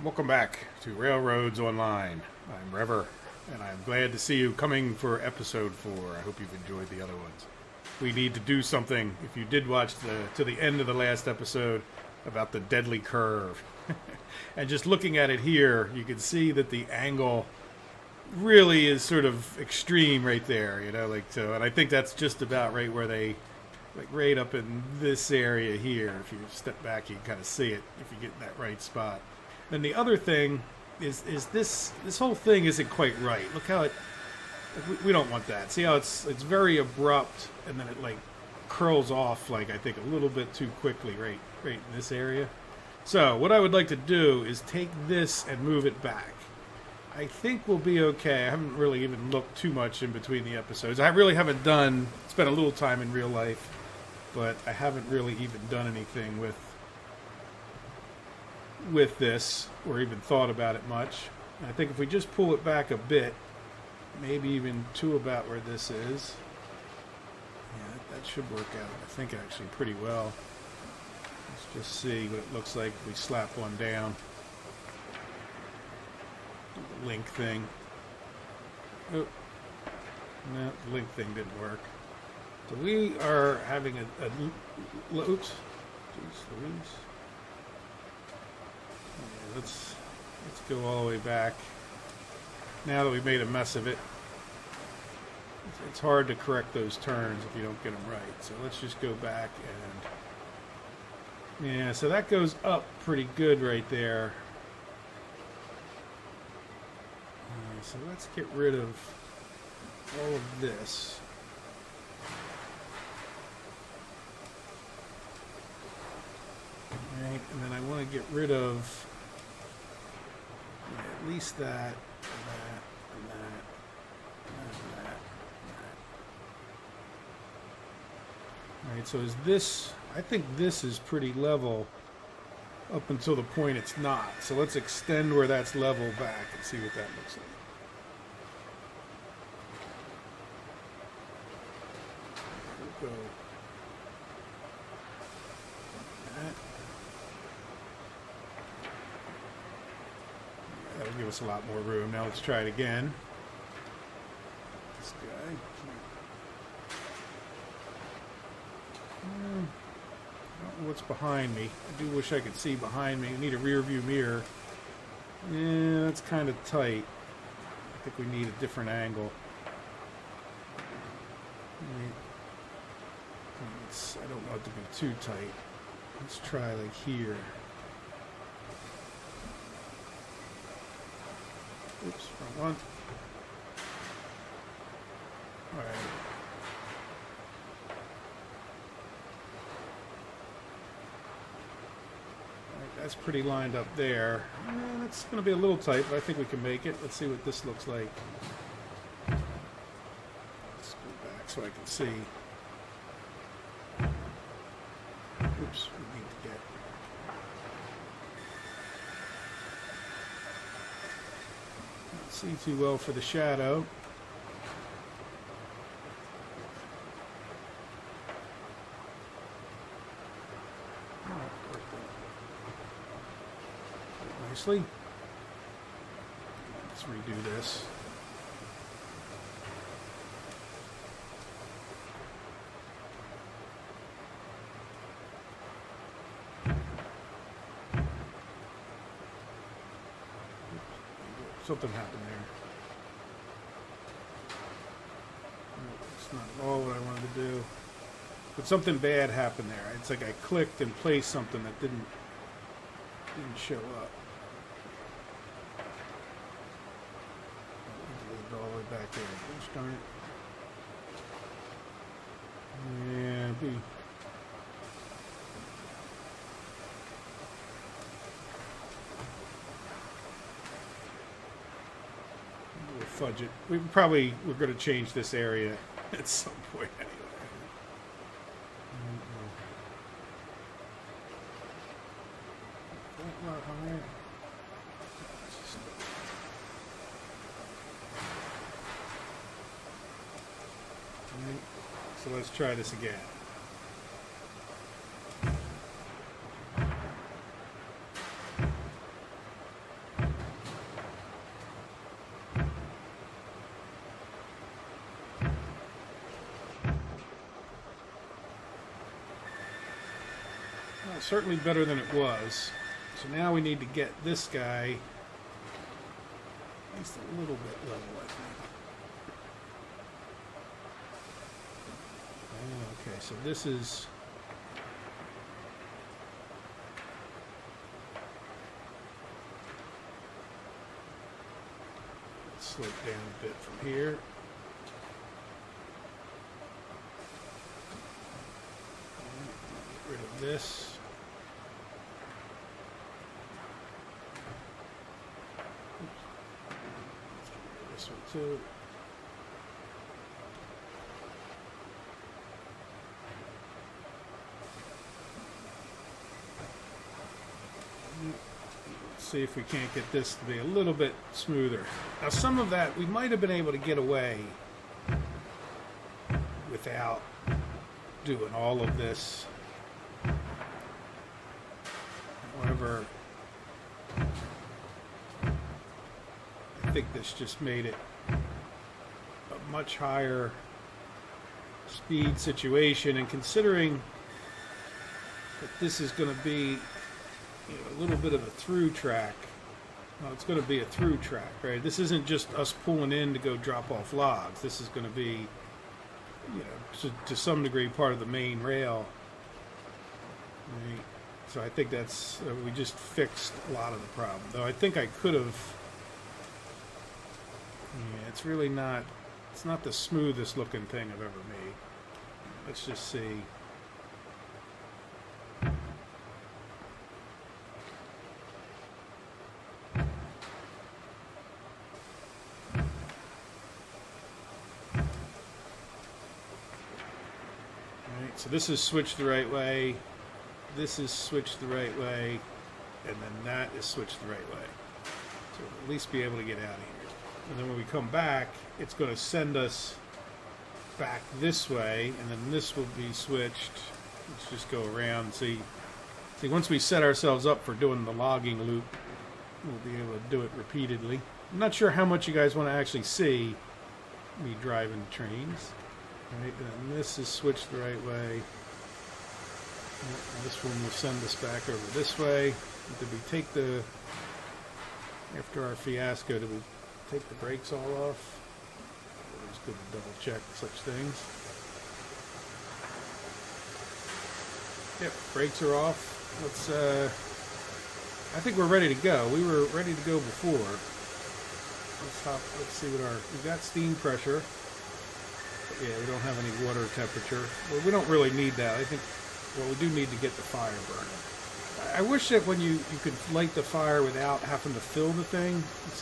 Welcome back to Railroads Online. I'm Rever, and I'm glad to see you coming for episode 4. I hope you've enjoyed the other ones. We need to do something, if you did watch to the end of the last episode, about the deadly curve. And just looking at it here, you can see that the angle really is sort of extreme right there, so, and I think that's just about right where they, like right up in this area here. If you step back, you can kind of see it if you get in that right spot. Then the other thing is this whole thing isn't quite right. Look how it, we don't want that. See how it's very abrupt, and then it like curls off, like I think a little bit too quickly right in this area. So what I would like to do is take this and move it back. I think we'll be okay. I haven't really even looked too much in between the episodes. I really haven't spent a little time in real life, but I haven't really even done anything with this or even thought about it much. And I think if we just pull it back a bit, maybe even to about where this is, yeah, that should work out, I think, actually pretty well. Let's just see what it looks like if we slap one down. Do the link thing. Oh, no, the link thing didn't work. So we are having oops, jeez Louise. Yeah, let's go all the way back. Now that we've made a mess of it, it's hard to correct those turns if you don't get them right. So let's just go back and, yeah, so that goes up pretty good right there. So let's get rid of all of this. Right, and then I want to get rid of, yeah, at least that, and that, and that, and that, and that. Alright, so is this, I think this is pretty level up until the point it's not. So let's extend where that's level back and see what that looks like. We'll go that. That'll give us a lot more room. Now let's try it again. This guy. I don't know what's behind me. I do wish I could see behind me. I need a rear view mirror. Yeah, that's kind of tight. I think we need a different angle. I don't want it to be too tight. Let's try like here. Oops, wrong one. Alright. Alright, that's pretty lined up there. That's going to be a little tight, but I think we can make it. Let's see what this looks like. Let's go back so I can see. Oops, we need to get. Not see too well for the shadow. Nicely. Let's redo this. Something happened there. It's not all what I wanted to do. But something bad happened there. It's like I clicked and placed something that didn't show up. All the way back there. Gosh darn it. Yeah, we'll fudge it. We're going to change this area at some point anyway. So let's try this again. certainly better than it was. So now we need to get this guy at least a little bit level, I think. Okay, so this is... Let's slope down a bit from here. Get rid of this. This one too. Let's see if we can't get this to be a little bit smoother. Now some of that we might have been able to get away without doing all of this. However, I think this just made it a much higher speed situation, and considering that this is going to be a little bit of a through track. Well, it's going to be a through track, right? This isn't just us pulling in to go drop off logs. This is going to be, to some degree part of the main rail. Right? So I think that's, we just fixed a lot of the problem. Though I think I could have, it's really not, it's not the smoothest looking thing I've ever made. Let's just see. So this is switched the right way, this is switched the right way, and then that is switched the right way. So we'll at least be able to get out of here. And then when we come back, it's going to send us back this way, and then this will be switched. Let's just go around. See, once we set ourselves up for doing the logging loop, we'll be able to do it repeatedly. I'm not sure how much you guys want to actually see me driving trains. Right, and then this is switched the right way. And this one will send us back over this way. Did we take the, after our fiasco, did we take the brakes all off? It's good to double check such things. Yep, brakes are off. Let's, I think we're ready to go. We were ready to go before. Let's see what we've got steam pressure. Yeah, we don't have any water temperature. Well, we don't really need that. I think, well, we do need to get the fire burning. I wish that when you could light the fire without having to fill the thing.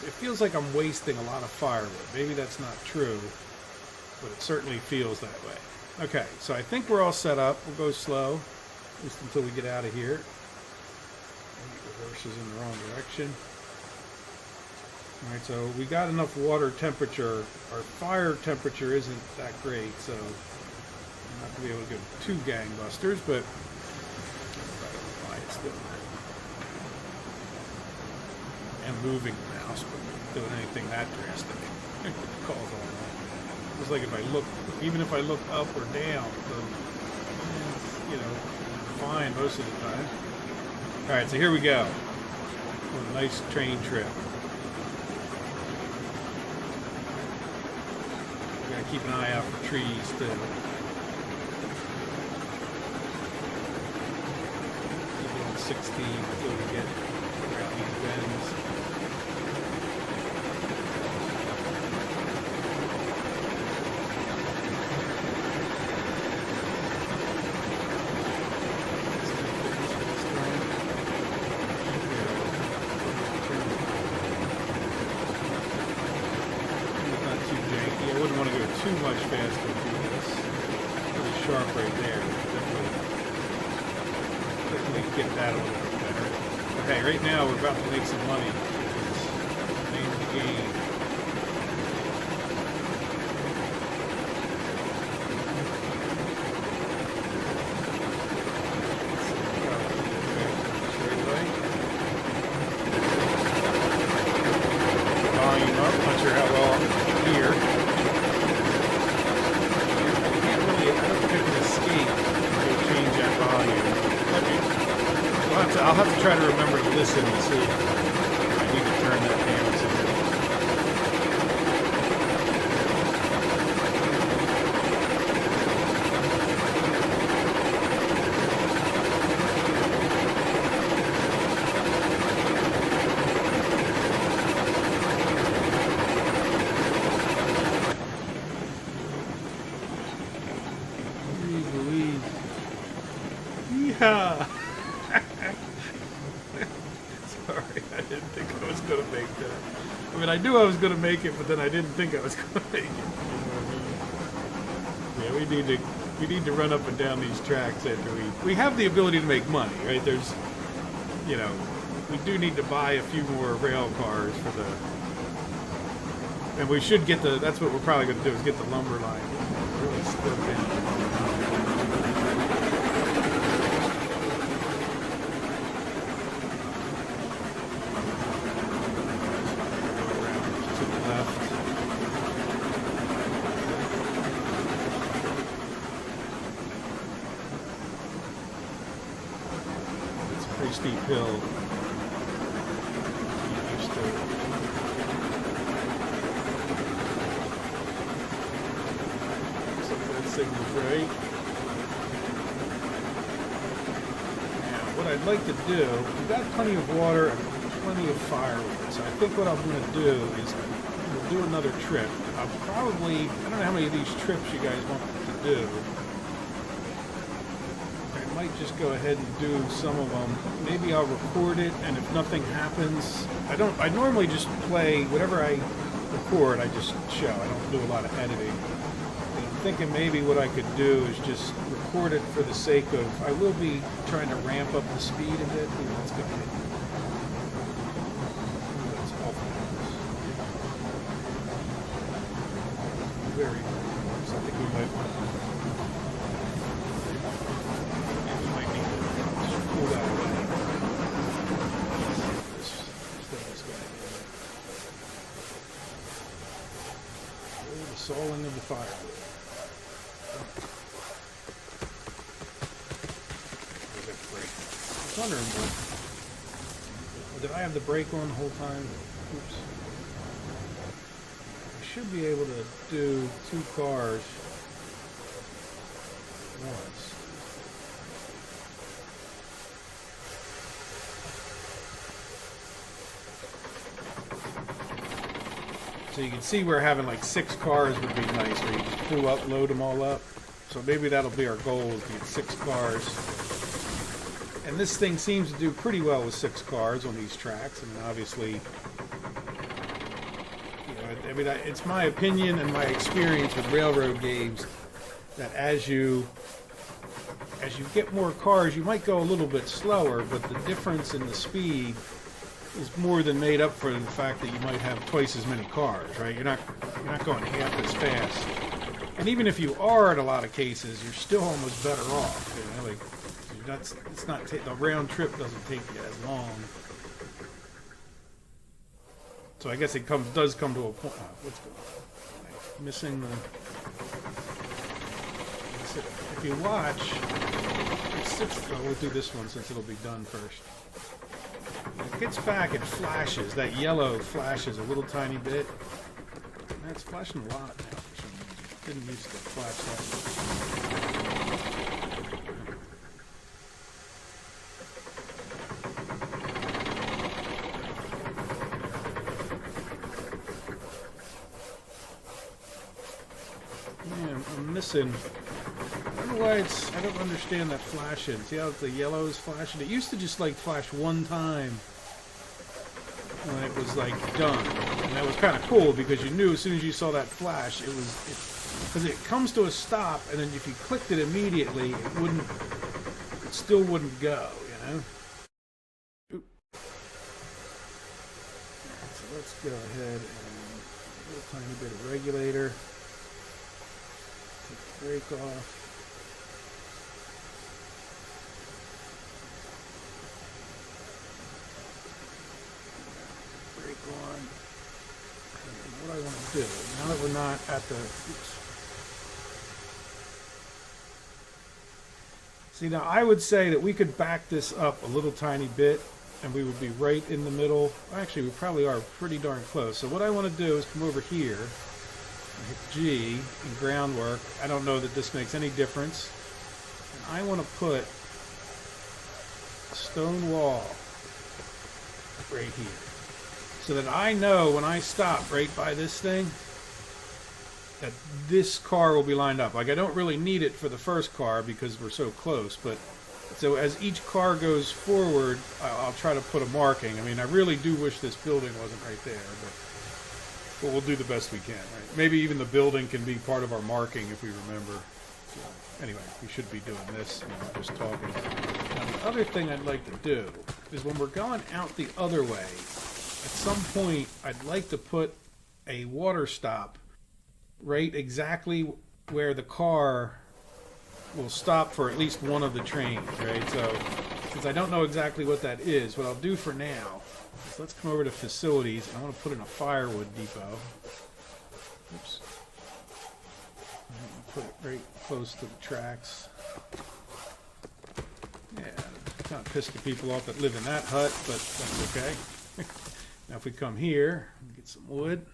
It feels like I'm wasting a lot of firewood. Maybe that's not true, but it certainly feels that way. Okay, so I think we're all set up. We'll go slow, at least until we get out of here. The reverse is in the wrong direction. Alright, so we got enough water temperature. Our fire temperature isn't that great, so I'm not going to be able to go too gangbusters, but I don't know why it's doing that. And moving the mouse, but not doing anything that drastic. It calls all that. It's like if I look, even if I look up or down, it's, fine most of the time. Alright, so here we go. A nice train trip. Keep an eye out for trees to keep it on 16 until we get around these bends. Too much faster through this. Really sharp right there. Definitely get that a little bit better. Okay, right now we're about to make some money. It's the name of the game. Volume up. Not sure how well I can hear. I don't think I can escape to change that volume. Okay. I'll have to try to remember to listen to see if I need to turn that down somewhere. Yeah. Sorry, I didn't think I was going to make that. I mean, I knew I was going to make it, but then I didn't think I was going to make it. Yeah, we need to run up and down these tracks after we have the ability to make money, right? There's, you know, we do need to buy a few more rail cars for the, and we should get the. That's what we're probably going to do is get the lumber line really split down. Steep hill. Used to. Looks like that signal's right. Now, what I'd like to do, we've got plenty of water and plenty of firewood, so I think what I'm going to do is we'll do another trip. I'll probably, I don't know how many of these trips you guys want to do. I might just go ahead and do some of them. Maybe I'll record it, and if nothing happens, I normally just play whatever I record, I just show. I don't do a lot of editing. And I'm thinking maybe what I could do is just record it for the sake of, I will be trying to ramp up the speed a bit. Ooh, that's good. That's awful. Very close. I think we might want to pull that away. This guy. The sawing of the firewood. Where's that brake? I was wondering, did I have the brake on the whole time? Oops. I should be able to do 2 cars at once. So you can see we're having like 6 cars would be nice, where you just pull up, load them all up. So maybe that'll be our goal, is to get 6 cars. And this thing seems to do pretty well with 6 cars on these tracks. I mean, obviously, you know, it's my opinion and my experience with railroad games that as you get more cars, you might go a little bit slower, but the difference in the speed is more than made up for the fact that you might have twice as many cars, right? You're not going half as fast. And even if you are in a lot of cases, you're still almost better off. You know, like the round trip doesn't take you as long. So I guess it does come to a point. What's going on? Missing the. If you watch, we'll do this one since it'll be done first. When it gets back, it flashes. That yellow flashes a little tiny bit. That's flashing a lot now for some reason. Didn't used to flash that. Man, I'm missing. I don't know why I don't understand that flashing. See how the yellow is flashing? It used to just like flash one time when it was like done. And that was kind of cool because you knew as soon as you saw that flash, because it comes to a stop, and then if you clicked it immediately, it still wouldn't go, you know? Oop. So let's go ahead and a little tiny bit of regulator. Take the brake off. On. What I want to do, now that we're not at the, See, now I would say that we could back this up a little tiny bit and we would be right in the middle. Actually, we probably are pretty darn close. So what I want to do is come over here and hit G in groundwork. I don't know that this makes any difference. And I want to put a stone wall right here so that I know when I stop right by this thing that this car will be lined up. Like, I don't really need it for the first car because we're so close, but so as each car goes forward, I'll try to put a marking. I mean, I really do wish this building wasn't right there, but we'll do the best we can, right? Maybe even the building can be part of our marking if we remember. So, anyway, we should be doing this, just talking. Now, the other thing I'd like to do is when we're going out the other way, at some point, I'd like to put a water stop right exactly where the car will stop for at least one of the trains, right? So, since I don't know exactly what that is, what I'll do for now is let's come over to facilities. I want to put in a firewood depot. Oops. I'm going to put it right close to the tracks. Yeah, kind of pissed the people off that live in that hut, but that's okay. Now if we come here and get some wood,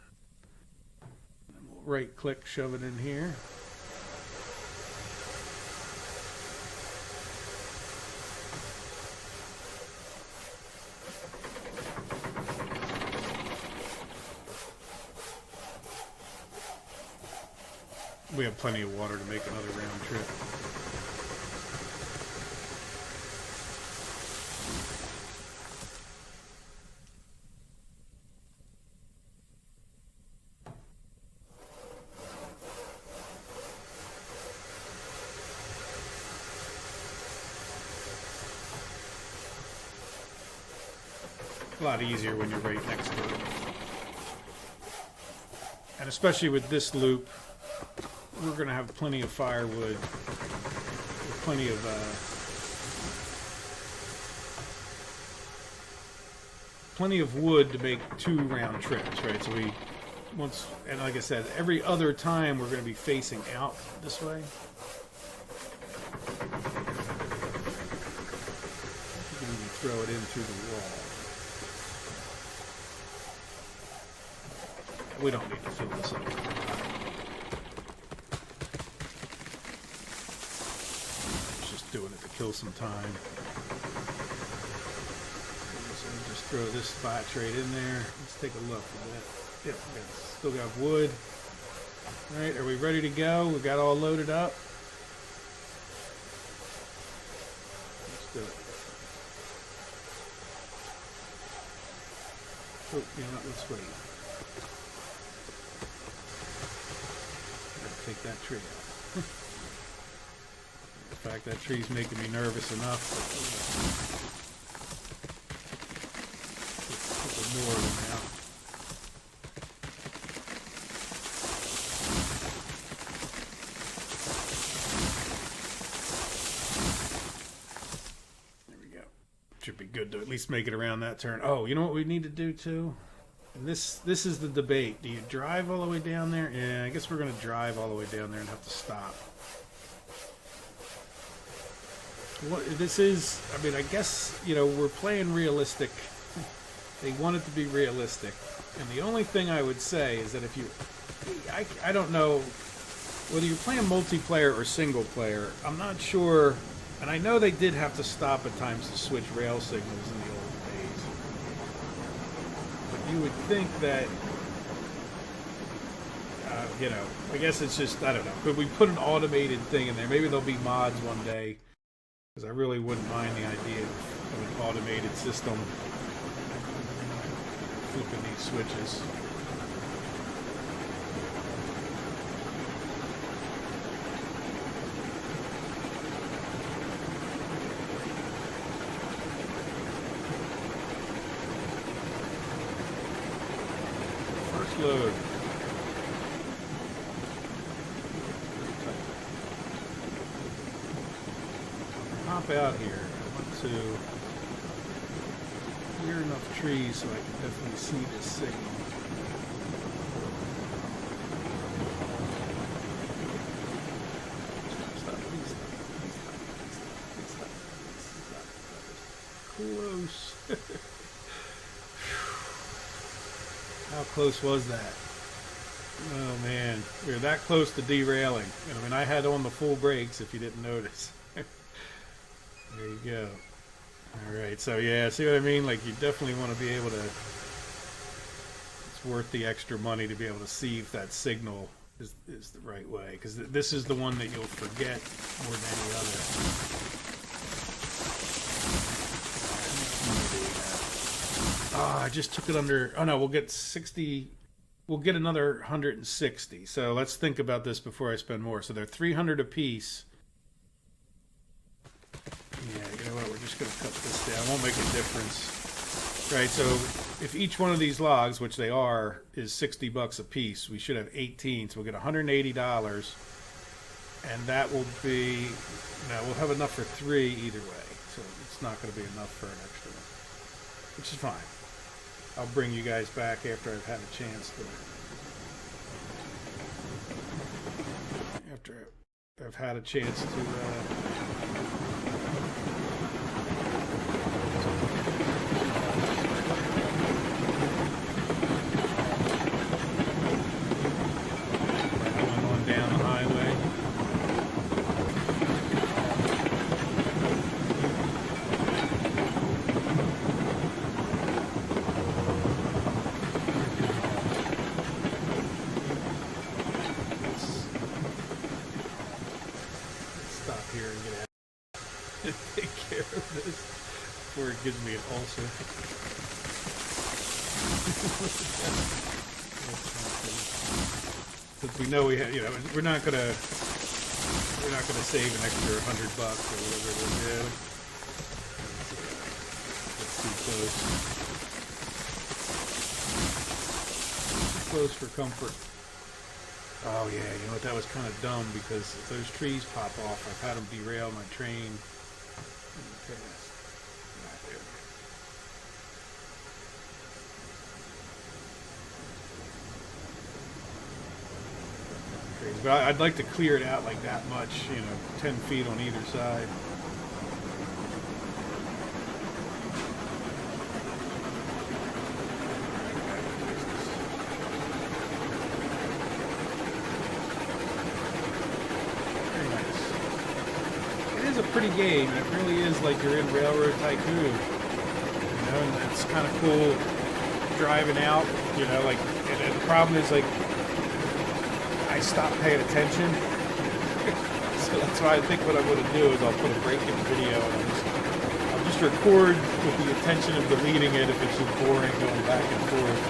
and we'll right click, shove it in here. We have plenty of water to make another round trip. A lot easier when you're right next to it. And especially with this loop, we're going to have plenty of firewood, plenty of wood to make 2 round trips, right? So we once, and like I said, every other time we're going to be facing out this way. You can even throw it in through the wall. We don't need to fill this up. Doing it to kill some time. So just throw this batch right in there. Let's take a look at that. Yep, still got wood. All right, are we ready to go? We got all loaded up. Let's do it. Oh, you know what? Let's wait. Gotta take that tree out. In fact, that tree's making me nervous enough. A couple more of them out. There we go. Should be good to at least make it around that turn. Oh, you know what we need to do too? And this is the debate. Do you drive all the way down there? Yeah, I guess we're going to drive all the way down there and have to stop. What this is, I mean, I guess, you know, we're playing realistic. They want it to be realistic. And the only thing I would say is that if you, I don't know whether you're playing multiplayer or single player, I'm not sure, and I know they did have to stop at times to switch rail signals in the old days. But you would think that, you know, I guess it's just, I don't know. Could we put an automated thing in there? Maybe there'll be mods one day. Because I really wouldn't mind the idea of an automated system flipping these switches. First load. Hop out here. I want to clear enough trees so I can definitely see this signal. Stop, please stop. close. How close was that? Oh man, we were that close to derailing. And I mean, I had on the full brakes if you didn't notice. There you go. Alright, so yeah, see what I mean? Like, you definitely want to be able to... It's worth the extra money to be able to see if that signal is the right way. Because this is the one that you'll forget more than any other. Oh, I just took it under... Oh no, we'll get 60... We'll get another 160. So let's think about this before I spend more. So they're 300 a piece. Yeah, you know what? We're just going to cut this down. It won't make a difference. Right, so if each one of these logs, which they are, is $60 a piece, we should have 18. So we'll get $180. And that will be... No, we'll have enough for 3 either way. So it's not going to be enough for an extra one. Which is fine. I'll bring you guys back after I've had a chance to... After I've had a chance to... on down the highway. Take care of this before it gives me an ulcer. Because we know we have, you know, we're not gonna save an extra $100 or whatever it is. Yeah. That's too close. Too close for comfort. Oh yeah, you know what? That was kind of dumb because if those trees pop off, I've had them derail my train. But I'd like to clear it out like that much, you know, 10 feet on either side. Very nice. It is a pretty game. It really is like you're in Railroad Tycoon. You know, and it's kind of cool driving out, you know, like, and the problem is, like, I stopped paying attention. So that's why I think what I'm going to do is I'll put a break in the video and I'll just record with the intention of deleting it if it's just boring going back and forth.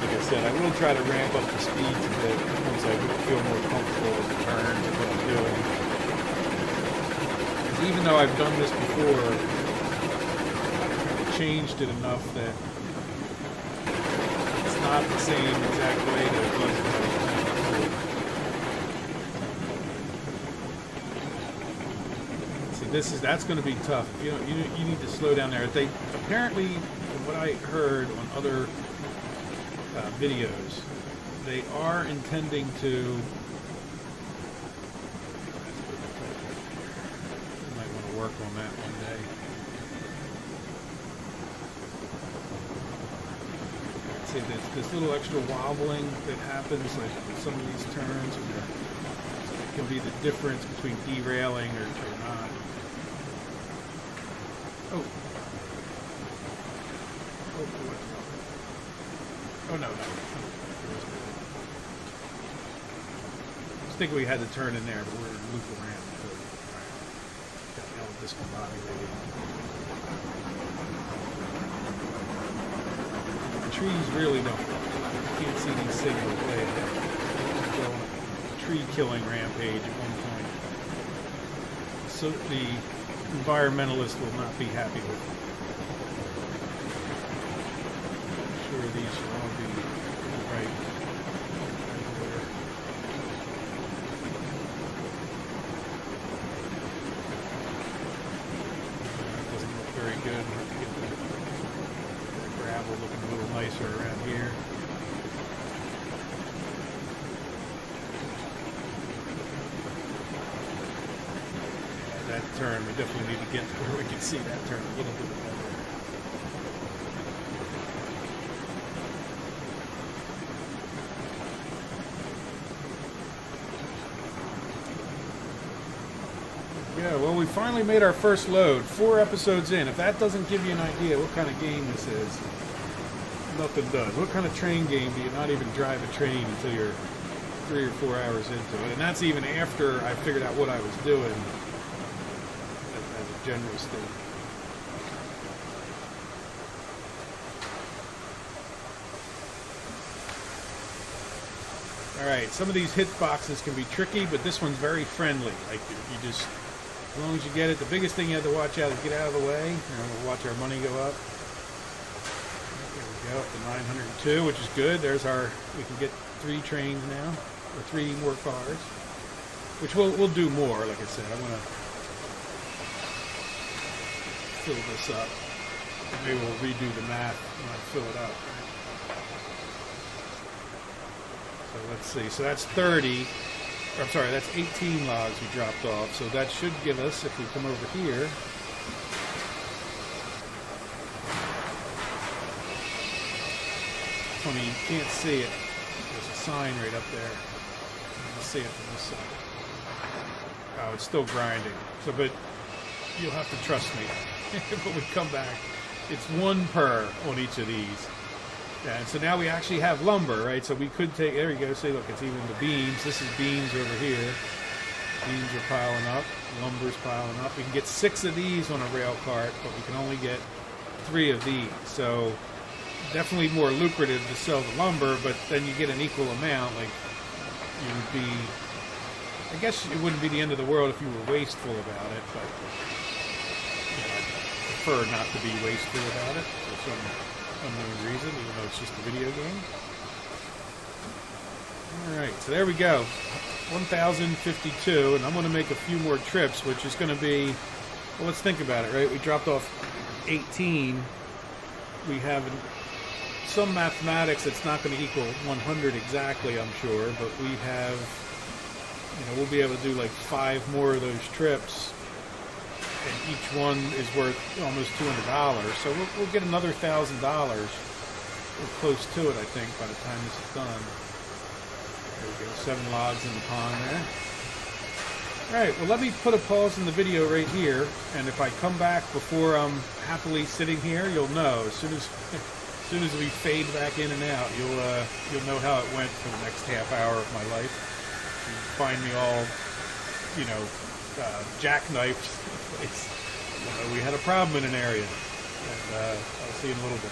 Like I said, I will try to ramp up the speeds a bit once I feel more comfortable with the turns and what I'm doing. Because even though I've done this before, I've changed it enough that it's not the same exact way that it was when I was playing before. See, that's going to be tough. You know, you need to slow down there. They apparently, from what I heard on other videos, they are intending to. You might want to work on that one day. See, this little extra wobbling that happens, like with some of these turns, it can be the difference between derailing or not. Oh, no. I was thinking we had to turn in there, but we're going to loop around. Got the old discombobulated. The trees really don't. You can't see these signals way ahead. Go on a tree killing rampage at one point. So the environmentalist will not be happy with it. I'm sure these should all be right order. That doesn't look very good. We'll have to get the gravel looking a little nicer around here. turn. We definitely need to get to where we can see that turn a little bit better. Yeah, well, we finally made our first load, 4 episodes in. If that doesn't give you an idea what kind of game this is, nothing does. What kind of train game do you not even drive a train until you're 3 or 4 hours into it? And that's even after I figured out what I was doing as a general state. Alright, some of these hit boxes can be tricky, but this one's very friendly. Like, you just, as long as you get it, the biggest thing you have to watch out is get out of the way. We'll watch our money go up. There we go, up to 902, which is good. There's our, we can get 3 trains now, or 3 more cars, which we'll do more. Like I said, I'm going to fill this up. Maybe we'll redo the math when I fill it up. So let's see, so that's 30, I'm sorry, that's 18 logs we dropped off, so that should give us, if we come over here, funny, you can't see it, there's a sign right up there, you can see it from this side. Oh, it's still grinding, so, but you'll have to trust me, when we come back, it's 1 per on each of these. Yeah, and so now we actually have lumber, right? So we could take, there you go, see, look, it's even the beams. This is beams over here. Beams are piling up. Lumber's piling up. We can get 6 of these on a rail cart, but we can only get 3 of these. So definitely more lucrative to sell the lumber, but then you get an equal amount. Like, you would be, I guess it wouldn't be the end of the world if you were wasteful about it, but you know, I prefer not to be wasteful about it for some unknown reason, even though it's just a video game. Alright, so there we go. 1,052, and I'm going to make a few more trips, which is going to be, well, let's think about it, right? We dropped off 18. We have some mathematics that's not going to equal 100 exactly, I'm sure, but we have, you know, we'll be able to do like 5 more of those trips, and each one is worth almost $200. So we'll get another $1,000. We're close to it, I think, by the time this is done. There we go, 7 logs in the pond there. Alright, well, let me put a pause in the video right here, and if I come back before I'm happily sitting here, you'll know. As soon as we fade back in and out, you'll know how it went for the next half hour of my life. You find me all, you know, jackknifed. We had a problem in an area, and I'll see you in a little bit.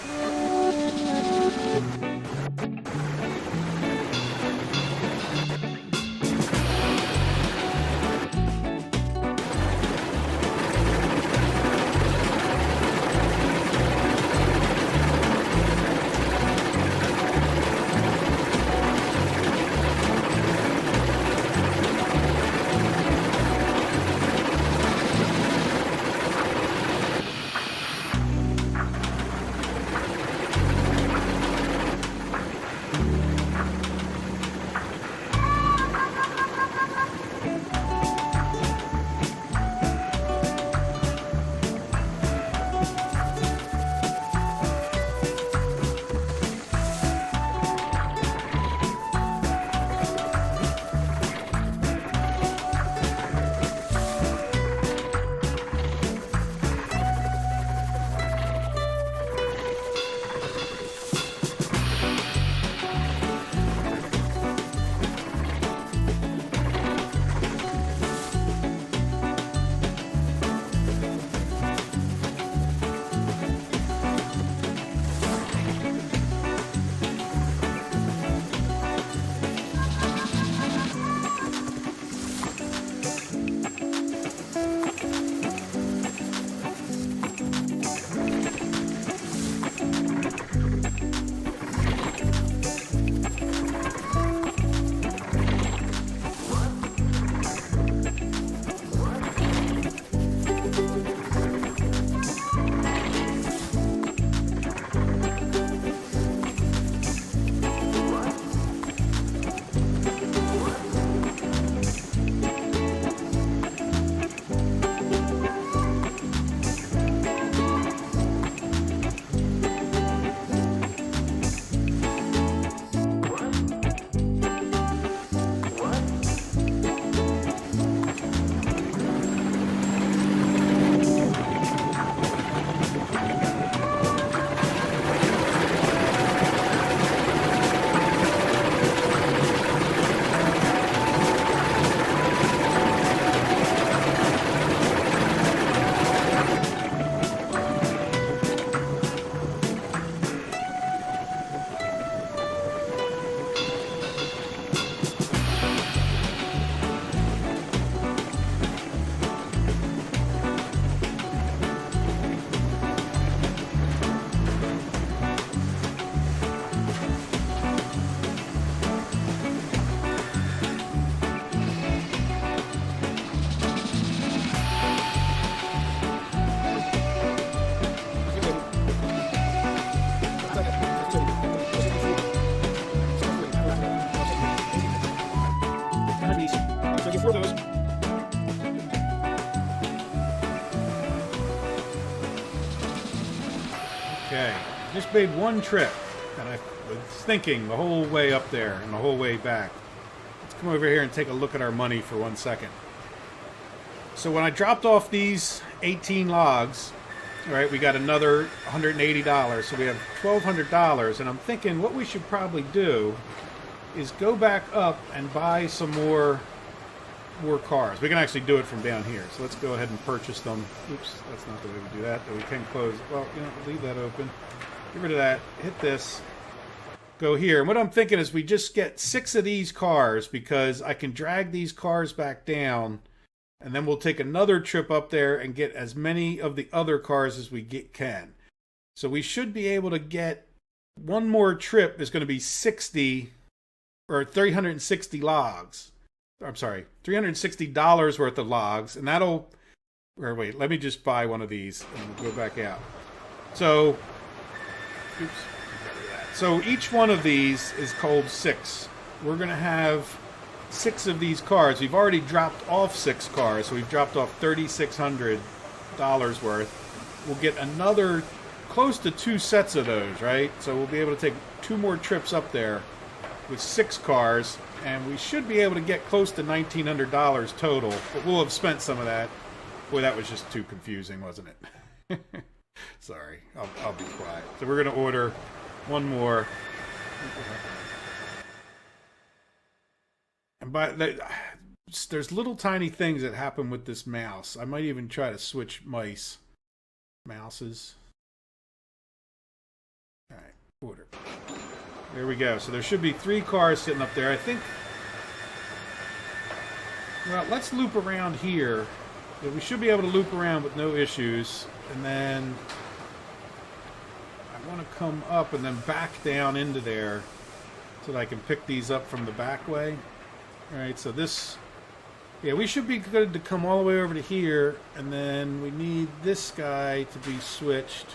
Okay, just made one trip, and I was thinking the whole way up there and the whole way back. Let's come over here and take a look at our money for 1 second. So when I dropped off these 18 logs, all right, we got another $180, so we have $1,200, and I'm thinking what we should probably do is go back up and buy some more cars. We can actually do it from down here, so let's go ahead and purchase them. Oops, that's not the way we do that, but we can close. Well, you know, leave that open. Get rid of that. Hit this. Go here. And what I'm thinking is we just get 6 of these cars because I can drag these cars back down, and then we'll take another trip up there and get as many of the other cars as we can. So we should be able to get one more trip is going to be 60 or 360 logs. I'm sorry, $360 worth of logs, and that'll... Or wait, let me just buy one of these and we'll go back out. So, oops. So each one of these is called 6. We're going to have 6 of these cars. We've already dropped off 6 cars, so we've dropped off $3,600 worth. We'll get another close to 2 sets of those, right? So we'll be able to take 2 more trips up there with 6 cars, and we should be able to get close to $1,900 total, but we'll have spent some of that. Boy, that was just too confusing, wasn't it? Sorry, I'll be quiet. So we're going to order one more. And there's little tiny things that happen with this mouse. I might even try to switch mouses. All right, order. There we go. So there should be 3 cars sitting up there. I think... Well, let's loop around here. Yeah, we should be able to loop around with no issues. And then... I want to come up and then back down into there so that I can pick these up from the back way. Alright, so this... Yeah, we should be good to come all the way over to here. And then we need this guy to be switched.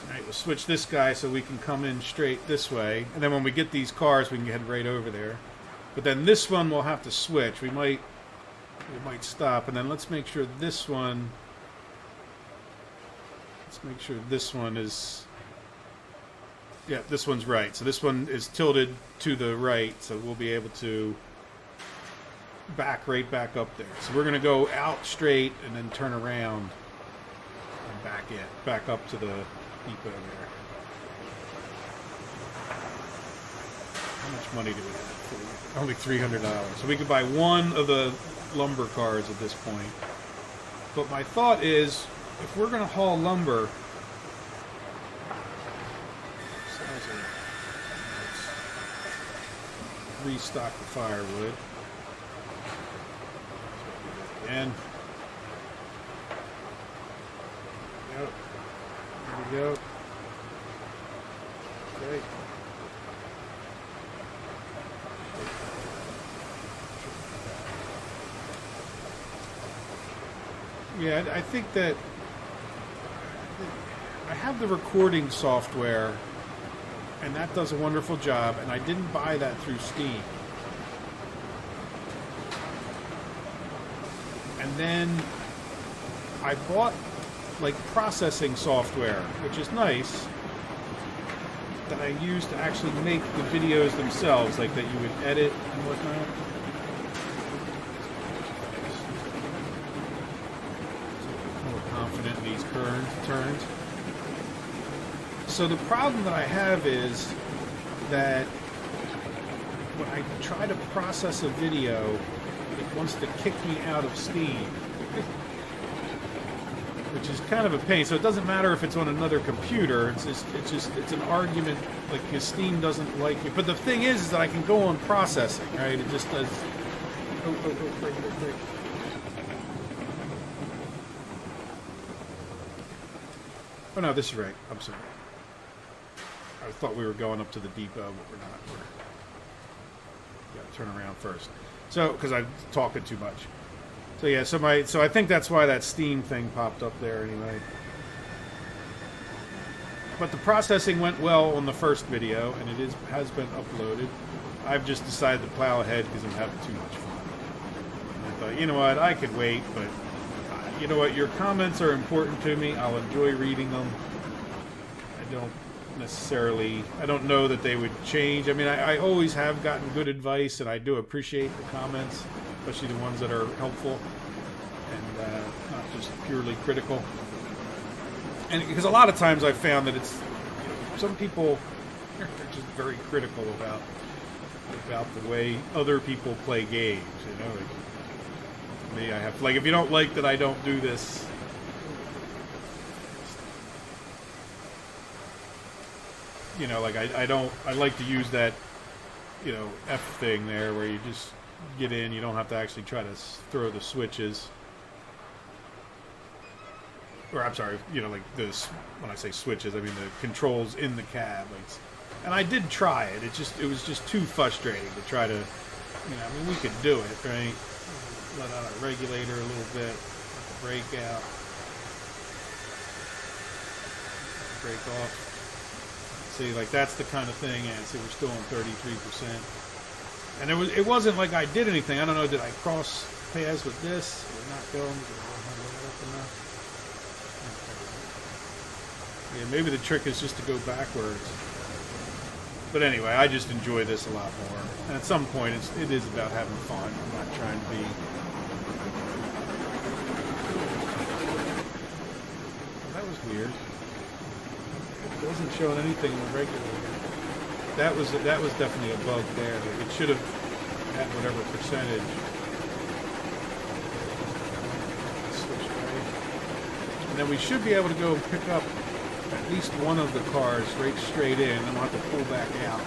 Alright, we'll switch this guy so we can come in straight this way. And then when we get these cars, we can head right over there. But then this one we'll have to switch. We might stop. And then let's make sure this one... Let's make sure this one is... Yeah, this one's right. So this one is tilted to the right, so we'll be able to back right back up there. So we're going to go out straight and then turn around and back up to the depot there. How much money do we have? Only $300. So we could buy one of the lumber cars at this point. But my thought is, if we're going to haul lumber, let's restock the firewood. And there we go. Okay. Yeah, I think that I have the recording software, and that does a wonderful job, and I didn't buy that through Steam. And then I bought, like, processing software, which is nice, that I use to actually make the videos themselves, like that you would edit and whatnot. Confident in these turns. So the problem that I have is that when I try to process a video, it wants to kick me out of Steam, which is kind of a pain. So it doesn't matter if it's on another computer. It's an argument, like, because Steam doesn't like it. But the thing is that I can go on processing, right? It just does. Break. Oh no, this is right. I'm sorry. I thought we were going up to the depot, but we're not. We gotta turn around first. So, because I'm talking too much. So yeah, so I think that's why that Steam thing popped up there anyway. But the processing went well on the first video, and it has been uploaded. I've just decided to plow ahead because I'm having too much fun. And I thought, you know what, I could wait, but You know what? Your comments are important to me. I'll enjoy reading them. I don't necessarily, I don't know that they would change. I mean, I always have gotten good advice, and I do appreciate the comments, especially the ones that are helpful and not just purely critical. And because a lot of times I've found that it's, you know, some people are just very critical about the way other people play games. You know, like, me, I have, like, if you don't like that I don't do this, you know, like I like to use that, you know, F thing there where you just get in, you don't have to actually try to throw the switches. Or I'm sorry, you know, like this, when I say switches, I mean the controls in the cab. Like, and I did try it. It was just too frustrating to try to, you know, I mean, we could do it, right? Let out our regulator a little bit, let the brake out, brake off. See, like that's the kind of thing. And see, we're still on 33%. And it wasn't like I did anything. I don't know, did I cross paths with this? We're not going. Did I have it up enough? Yeah, maybe the trick is just to go backwards. But anyway, I just enjoy this a lot more. And at some point, it is about having fun. I'm not trying to be. Well, that was weird. It wasn't showing anything in the regulator. That was definitely a bug there. It should have had whatever percentage. Switch right. And then we should be able to go pick up at least one of the cars right straight in, and then we'll have to pull back out.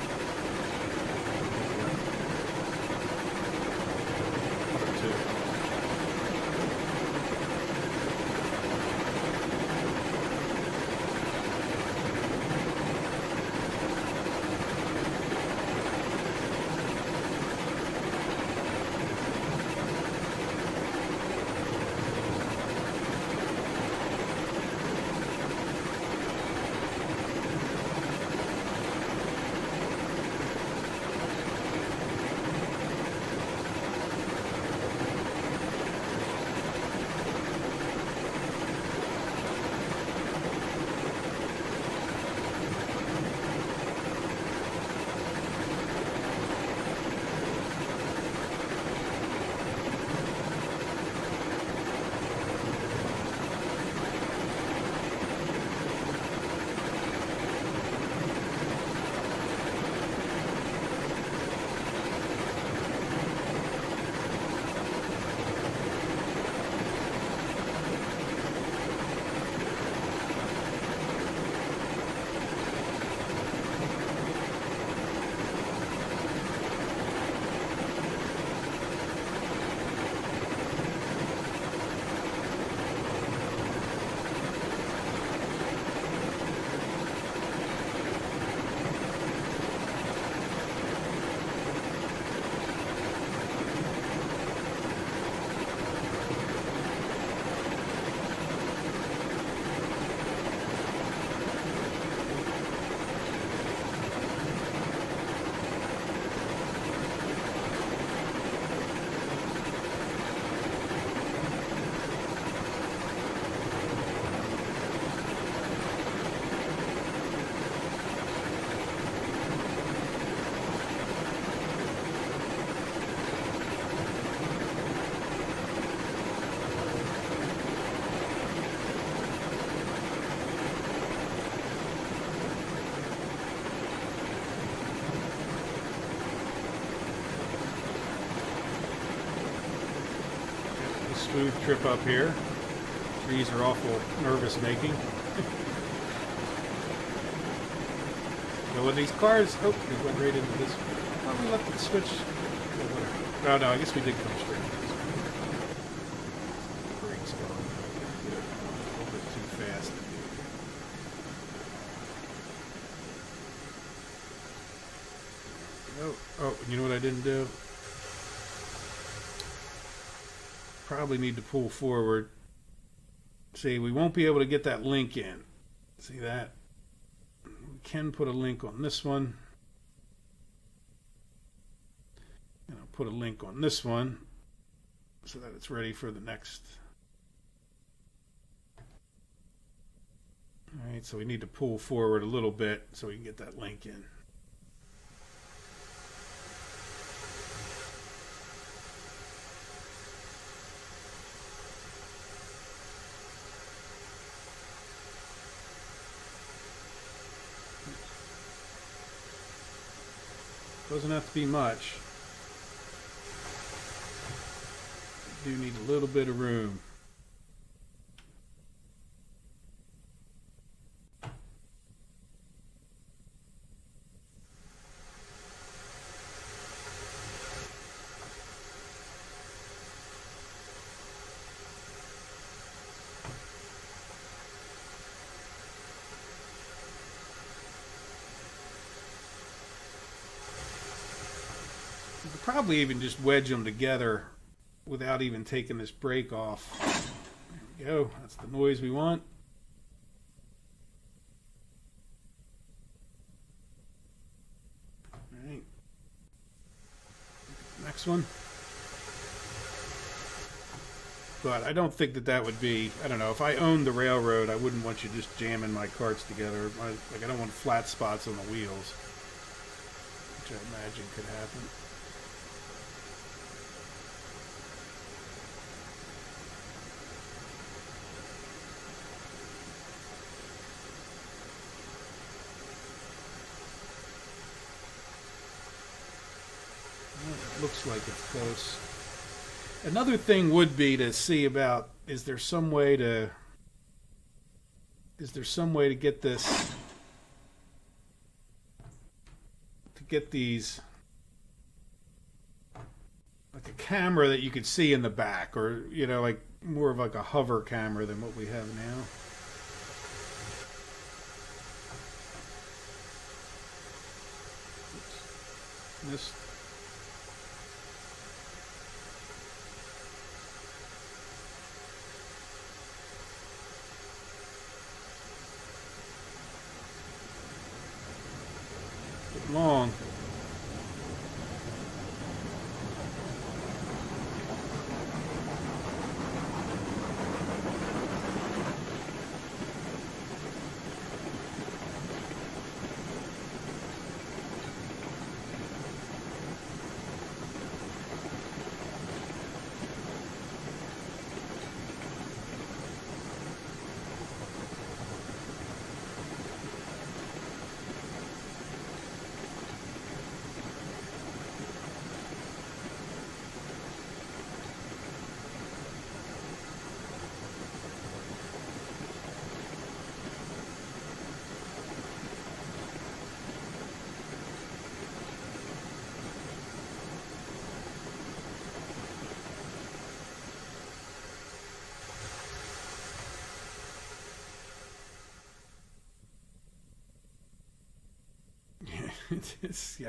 Smooth trip up here. Trees are awful nervous making. When these cars, oh, we went right into this. Oh, we left it switch. Oh, whatever. Oh, no, I guess we did come straight into this one. The brakes going a little bit too fast. Oh, you know what I didn't do? Probably need to pull forward. See, we won't be able to get that link in. See that? We can put a link on this one. And I'll put a link on this one so that it's ready for the next All right, so we need to pull forward a little bit so we can get that link in. Doesn't have to be much. Do need a little bit of room. You could probably even just wedge them together without even taking this brake off. There we go. That's the noise we want. All right. Next one. But I don't think that that would be, I don't know, if I owned the railroad, I wouldn't want you just jamming my carts together. Like, I don't want flat spots on the wheels, which I imagine could happen. Looks like it's close. Another thing would be to see about, is there some way to get this, to get these, like a camera that you could see in the back, or, you know, like more of like a hover camera than what we have now. Oops. Missed. Long.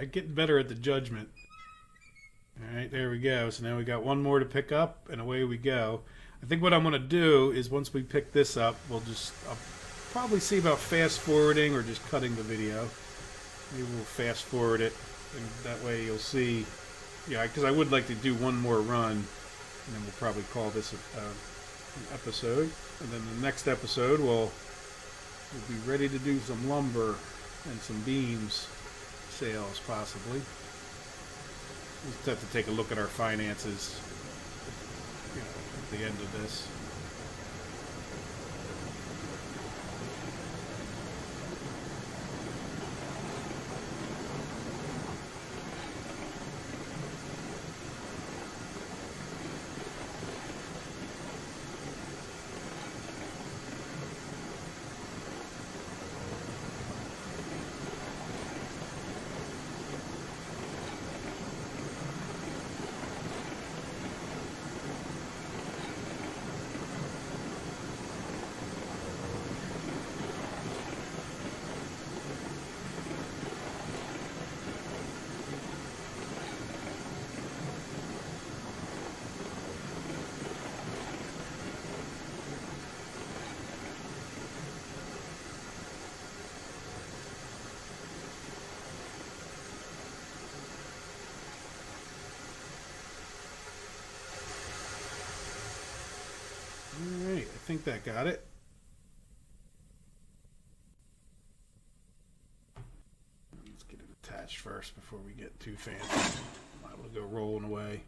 I'm getting better at the judgment. All right, there we go. So now we got one more to pick up, and away we go. I think what I'm going to do is once we pick this up, I'll probably see about fast forwarding or just cutting the video. Maybe we'll fast forward it, and that way you'll see. Yeah, because I would like to do one more run, and then we'll probably call this an episode. And then the next episode, we'll be ready to do some lumber and some beams sales, possibly. We'll just have to take a look at our finances, you know, at the end of this. Alright, I think that got it. first before we get too fancy. I'm able to go rolling away.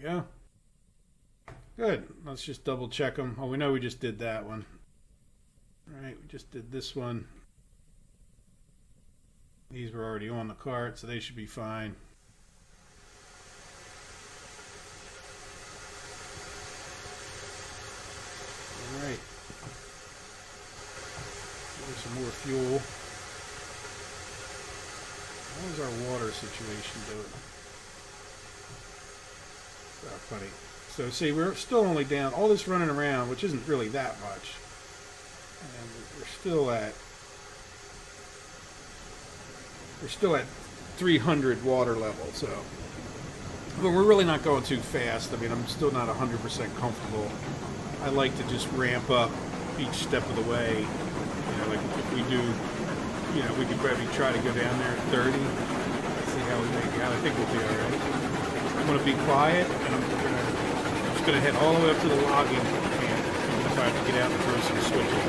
Yeah. Good. Let's just double check them. Oh, we know we just did that one. All right, we just did this one. These were already on the cart, so they should be fine. All right. There's some more fuel. How's our water situation doing? Oh, funny. So see, we're still only down all this running around, which isn't really that much, and we're still at 300 water level. So, but we're really not going too fast. I mean, I'm still not 100% comfortable. I like to just ramp up each step of the way. You know, like if we do, you know, we could probably try to go down there at 30. See how we make out. I think we'll be all right. I'm going to be quiet, and I'm just going to head all the way up to the logging camp. I'm going to try to get out and throw some switches.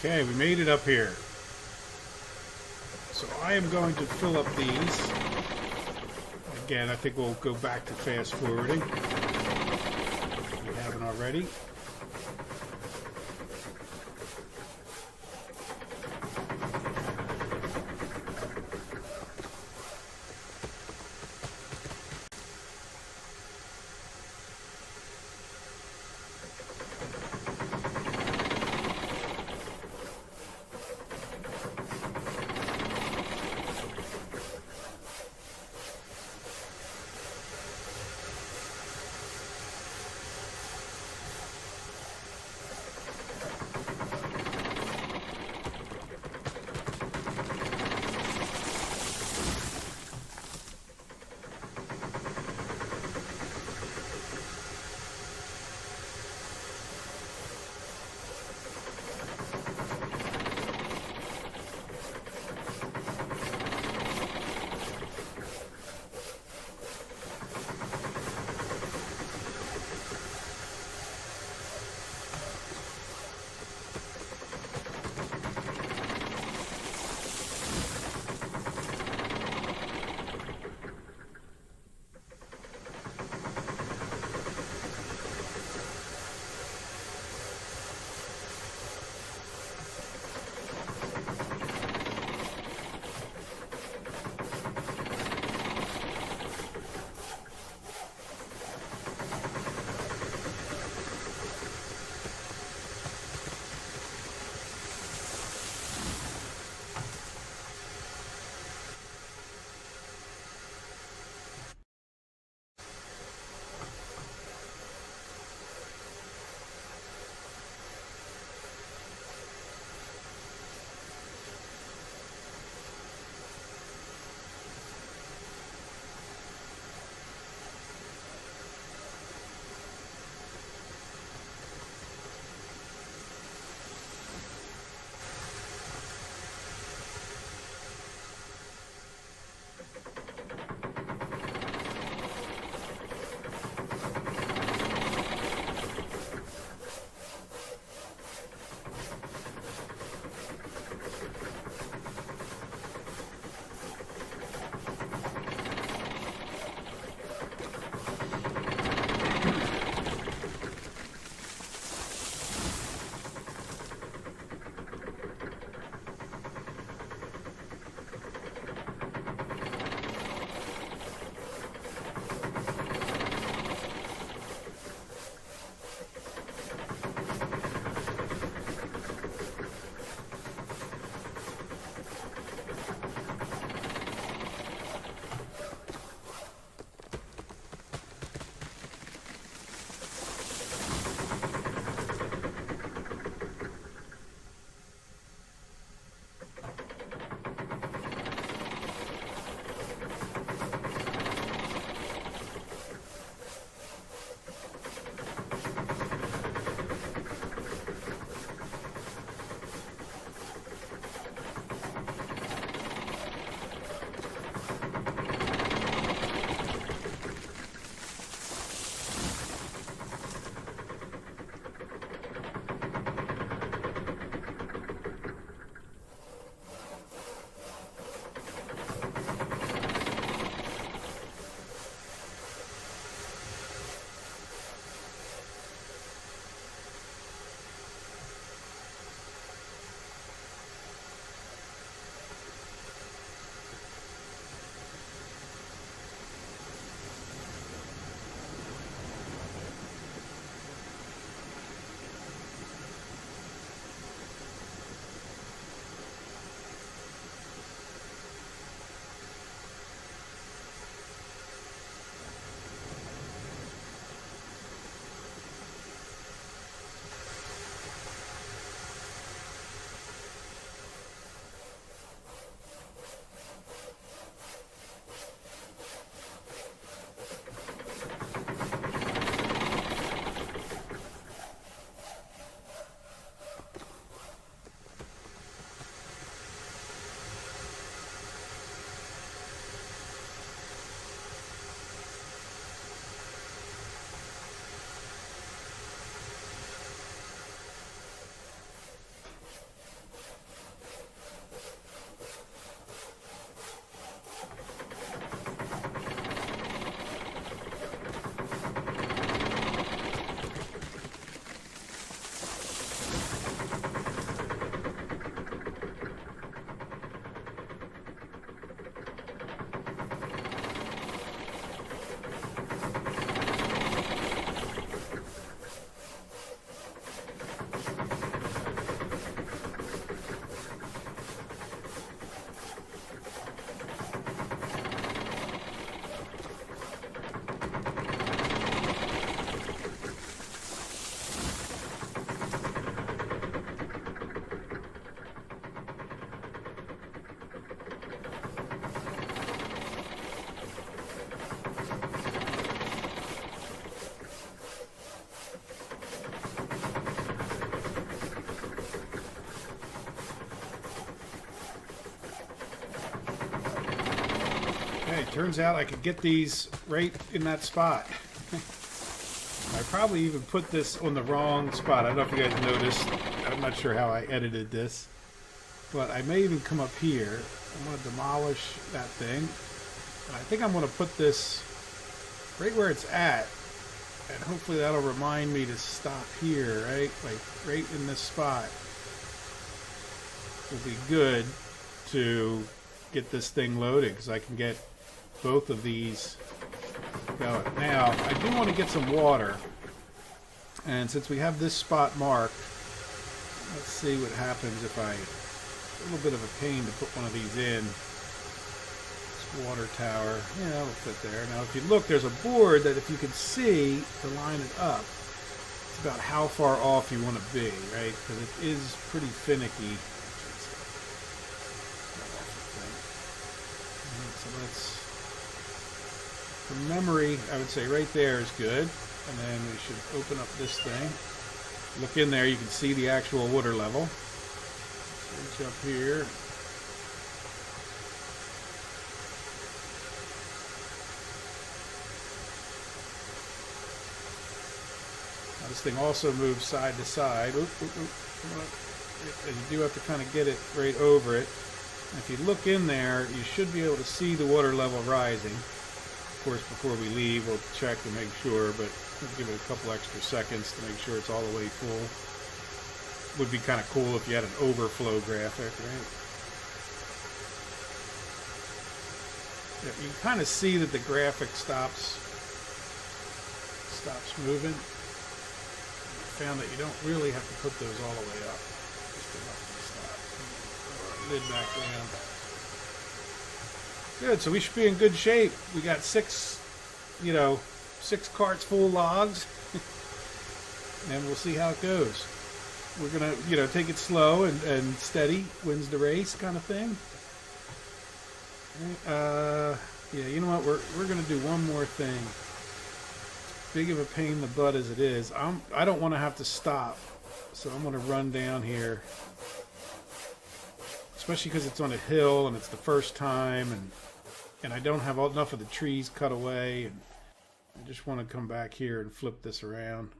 Okay, we made it up here. So I am going to fill up these. Again, I think we'll go back to fast forwarding. If we haven't already. turns out I could get these right in that spot. I probably even put this on the wrong spot. I don't know if you guys noticed. I'm not sure how I edited this. But I may even come up here. I'm going to demolish that thing. And I think I'm going to put this right where it's at. And hopefully that'll remind me to stop here, right? Like right in this spot. Will be good to get this thing loaded because I can get both of these going. Now, I do want to get some water. And since we have this spot marked, let's see what happens if I... A little bit of a pain to put one of these in. This water tower, yeah, that'll fit there. Now, if you look, there's a board that if you can see to line it up, it's about how far off you want to be, right? Because it is pretty finicky. So that's, from memory, I would say right there is good. And then we should open up this thing. Look in there, you can see the actual water level. Reach up here. Now this thing also moves side to side. Oop, oop, oop. And you do have to kind of get it right over it. And if you look in there, you should be able to see the water level rising. Of course, before we leave, we'll check to make sure, but we'll give it a couple extra seconds to make sure it's all the way full. Would be kind of cool if you had an overflow graphic, right? Yeah, you can kind of see that the graphic stops moving. I found that you don't really have to put those all the way up. Just enough to stop. Lid back down. Good, so we should be in good shape. We got 6 carts full of logs. And we'll see how it goes. We're going to, take it slow and steady, wins the race kind of thing. Yeah, you know what? We're going to do one more thing. Big of a pain in the butt as it is. I don't want to have to stop. So I'm going to run down here. Especially because it's on a hill and it's the first time. And I don't have enough of the trees cut away. And I just want to come back here and flip this around.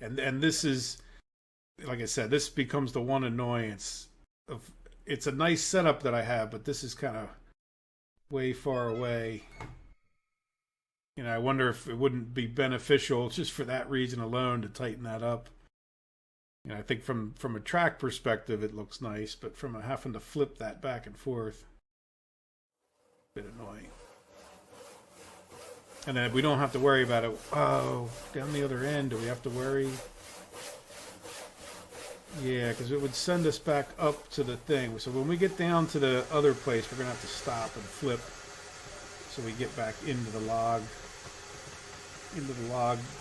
And this is, like I said, this becomes the one annoyance of, it's a nice setup that I have, but this is kind of way far away. I wonder if it wouldn't be beneficial just for that reason alone to tighten that up. I think from a track perspective, it looks nice, but from having to flip that back and forth, a bit annoying. And then we don't have to worry about it. Oh, down the other end, do we have to worry? Yeah, because it would send us back up to the thing. So when we get down to the other place, we're going to have to stop and flip so we get back into the log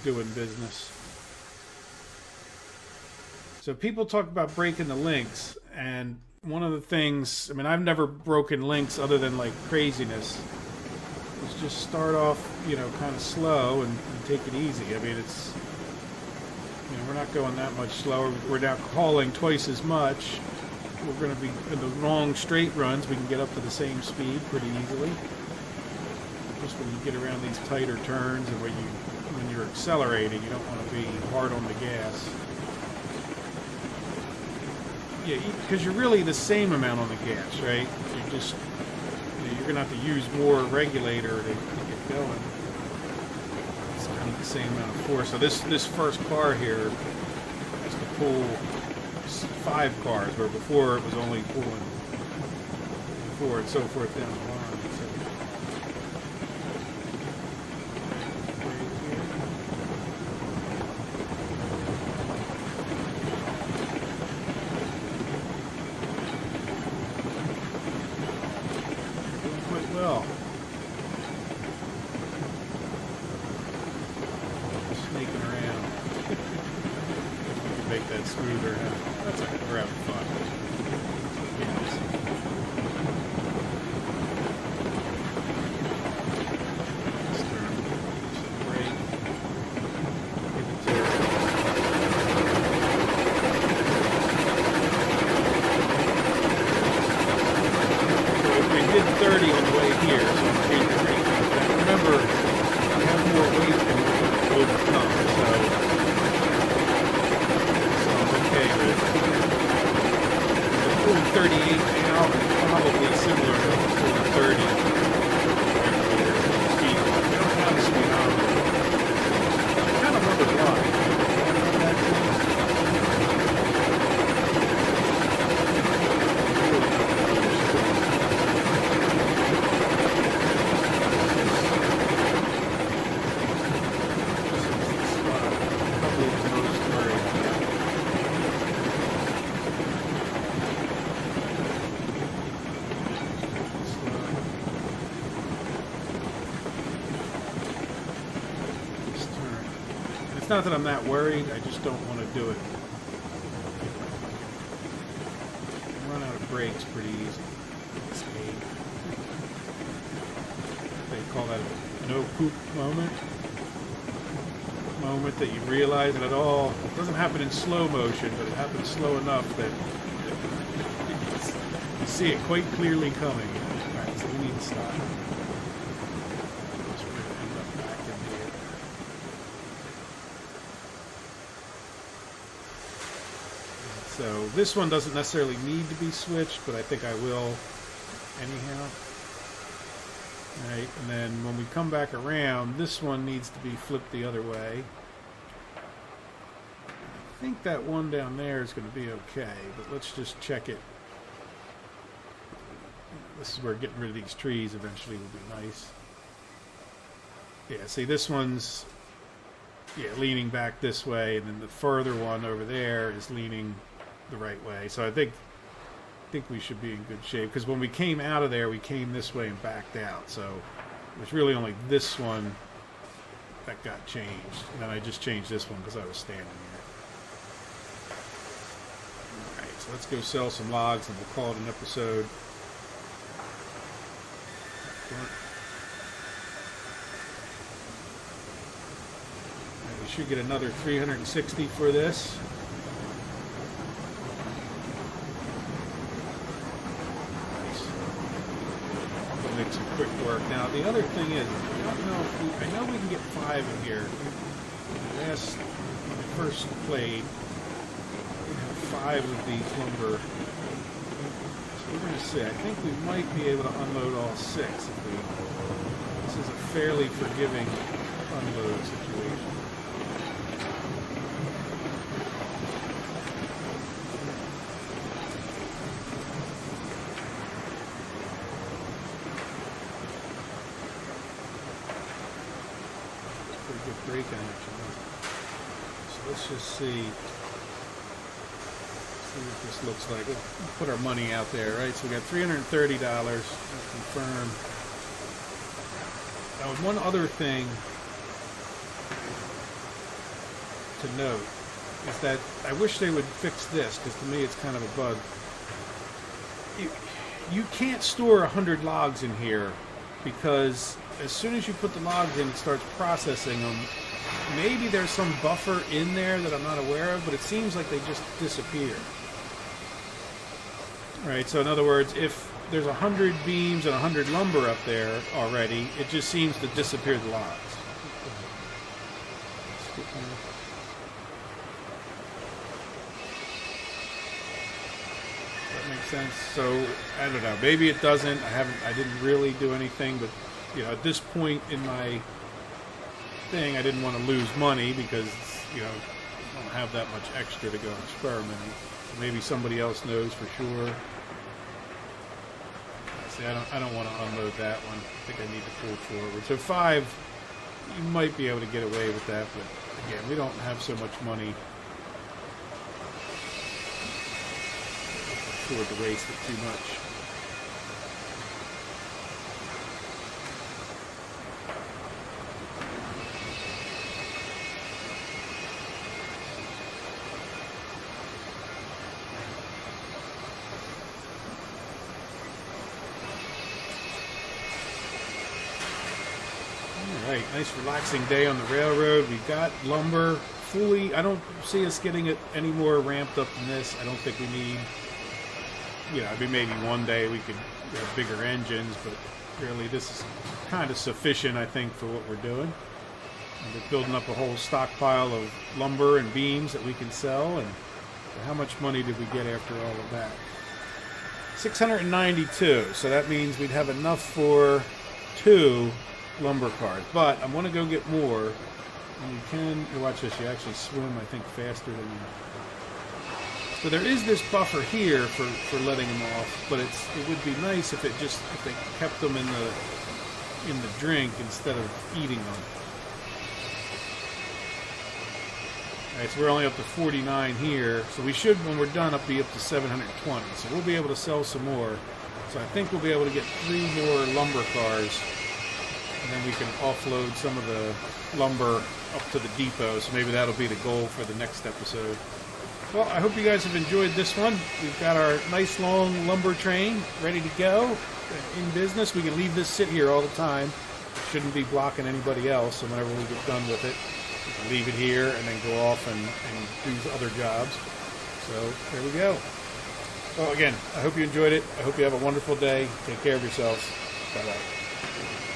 doing business. So people talk about breaking the links, and one of the things, I've never broken links other than like craziness. Is just start off, kind of slow and take it easy. It's, we're not going that much slower. We're now hauling twice as much. We're going to be in the long straight runs. We can get up to the same speed pretty easily. Just when you get around these tighter turns and when you're accelerating, you don't want to be hard on the gas. Yeah, because you're really the same amount on the gas, right? You just... You're going to have to use more regulator to get going. It's kind of the same amount of force. So this first car here has to pull 5 cars, where before it was only pulling 4 and so forth down the line. Well, sneaking around. We can make that smoother. That's all right. We're having fun. Let's turn some brake. Give it to her. So if we did not that I'm that worried. I just don't want to do it. Run out of brakes pretty easy. They call that a no poop moment. Moment that you realize that it doesn't happen in slow motion, but it happens slow enough that you see it quite clearly coming. Alright, so we need to stop. We're going to end up back in here. So this one doesn't necessarily need to be switched, but I think I will anyhow. Alright, and then when we come back around, this one needs to be flipped the other way. I think that one down there is going to be okay, but let's just check it. This is where getting rid of these trees eventually will be nice. Yeah, see, this one's leaning back this way, and then the further one over there is leaning the right way. So I think we should be in good shape, because when we came out of there, we came this way and backed out. So it was really only this one that got changed, and then I just changed this one because I was standing here. All right, so let's go sell some logs, and we'll call it an episode. We should get another 360 for this. Nice. We'll make some quick work. Now the other thing is, I don't know if I know we can get 5 in here. When I first played, we had 5 of these lumber. We're going to see. I think we might be able to unload all 6 if we. This is a fairly forgiving unload situation. Pretty good brake action. So let's just see. See what this looks like. We'll put our money out there, right? So we got $330. Confirm. Now, one other thing to note is that I wish they would fix this, because to me it's kind of a bug. You can't store 100 logs in here, because as soon as you put the logs in, it starts processing them. Maybe there's some buffer in there that I'm not aware of, but it seems like they just disappear. Right, so in other words, if there's 100 beams and 100 lumber up there already, it just seems to disappear the logs. That makes sense. So I don't know. Maybe it doesn't. I didn't really do anything, but at this point in my thing, I didn't want to lose money because I don't have that much extra to go experimenting. So maybe somebody else knows for sure. See, I don't want to unload that one. I think I need to pull forward. So 5, you might be able to get away with that, but again, we don't have so much money to afford to waste it too much. Alright, nice relaxing day on the railroad. We've got lumber fully. I don't see us getting it any more ramped up than this. I don't think we need, I mean, maybe one day we could have bigger engines, but really this is kind of sufficient, I think, for what we're doing. And we're building up a whole stockpile of lumber and beams that we can sell. And how much money did we get after all of that? 692. So that means we'd have enough for 2 lumber cars, but I'm going to go get more. And you can, watch this, you actually swim, I think, faster than you. So there is this buffer here for letting them off, but it would be nice if they kept them in the drink instead of eating them. Alright, so we're only up to 49 here, so we should, when we're done, be up to 720. So we'll be able to sell some more. So I think we'll be able to get 3 more lumber cars. And then we can offload some of the lumber up to the depot. So maybe that'll be the goal for the next episode. Well, I hope you guys have enjoyed this one. We've got our nice long lumber train ready to go in business. We can leave this sit here all the time. It shouldn't be blocking anybody else. So whenever we get done with it, we can leave it here and then go off and do other jobs. So there we go. Well, again, I hope you enjoyed it. I hope you have a wonderful day. Take care of yourselves. Bye-bye.